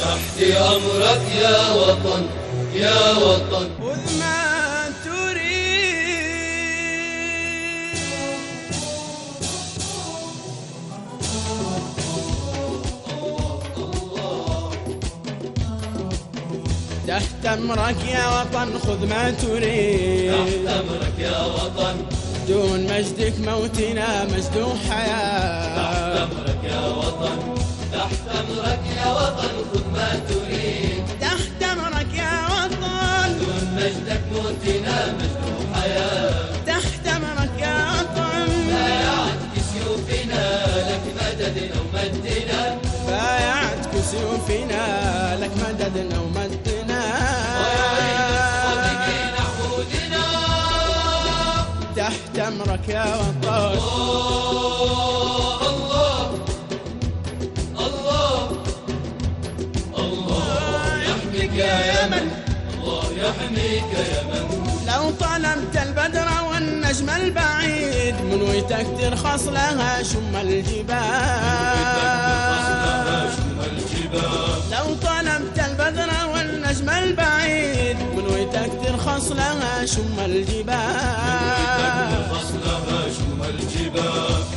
تحت أمرك يا وطن يا وطن. خذ ما تريد تحت أمرك يا وطن، خذ ما تريد تحت أمرك يا وطن، دون مجدك موتنا مجد حياة. تحت أمرك يا وطن، تحت أمرك يا وطن، خذ ما تريد. تحت أمرك يا وطن، دون مجدك موتنا مجد حياة. تحت أمرك يا وطن، بايعت سيوفنا لك مددنا ومدنا، بايعت سيوفنا لك مددنا ومدنا. صدقين عهودنا تحت أمرك يا وطن. الله الله الله يحميك يا يمن، الله يحميك يا يمن. لو طلبت البدر والنجم البعيد منويتك ترخص لها شم الجبال. لو طلبت البدر والنجم البعيد منويتك ترخص لها شم الجبال.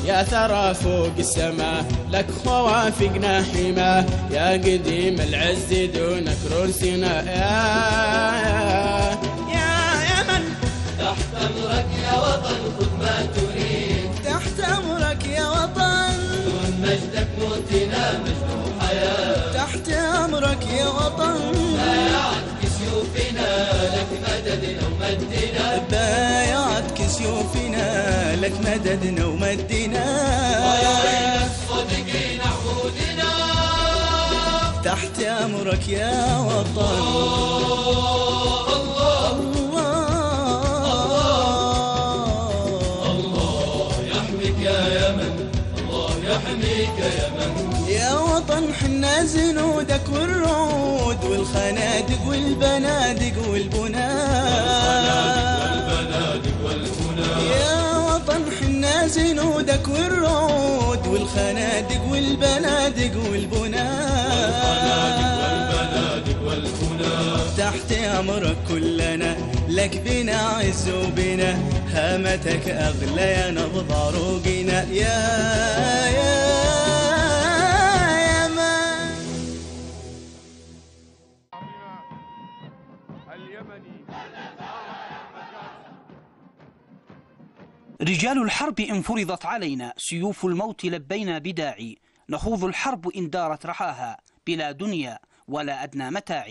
يا ثرى فوق السماء لك خوافقنا حماه، يا قديم العز دونك رسنا يا يمن. تحت أمرك يا وطن، خذ ما تريد. تحت أمرك يا وطن، دون مجدك موتنا مجد حياة. تحت أمرك يا وطن، بايعت سيوفنا لك مددنا ومدنا، بايعتك سيوفنا لك مددنا ومدنا. صدقين عهودنا تحت أمرك يا وطن. الله الله يحميك يا يمن، الله يحميك يا يمن. يا وطن حنا زنودك والرعود والخنادق والبنادق والبناد. يا وطن حنا زنودك والرعود والخنادق والبنادق والبناد. تحت أمرك كلنا لك بنا عز وبنا، هامتك أغلى يا نبض عروقنا يا رجال الحرب إن فرضت علينا، سيوف الموت لبينا بداعي، نخوض الحرب إن دارت رحاها، بلا دنيا ولا أدنى متاع.